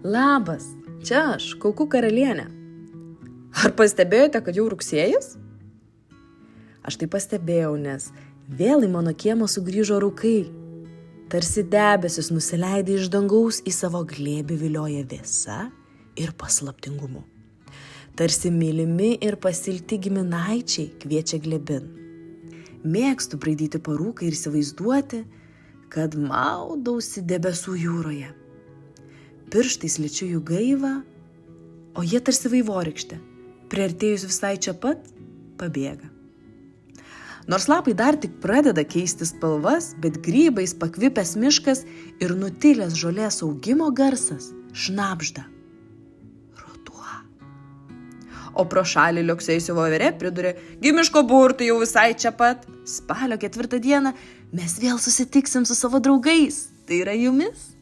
Labas, čia aš, Kaukų karalienė. Ar pastebėjote, kad jau rugsėjas? Aš tai pastebėjau, nes vėl į mano kiemą sugrįžo rūkai. Tarsi debesis nusileidė iš dangaus į savo glėbį vilioja vėsa ir paslaptingumu. Tarsi mylimi ir pasilti giminaičiai kviečia glėbin. Mėgstu braidyti po rūką ir įsivaizduoti, kad maudausi debesų jūroje. Pirštais liečiu jų gaivą, o jie tarsi vaivorykštė. Priartėjus visai čia pat, pabėga. Nors lapai dar tik pradeda keisti spalvas, bet grybais pakvipęs miškas ir nutilęs žolės augimo garsas šnabžda. Ruduo. O pro šalį liuoksėjusi voverė pridurė, miško burtai jau visai čia pat. Spalio 4 dieną mes vėl susitiksim su savo draugais, tai yra jumis.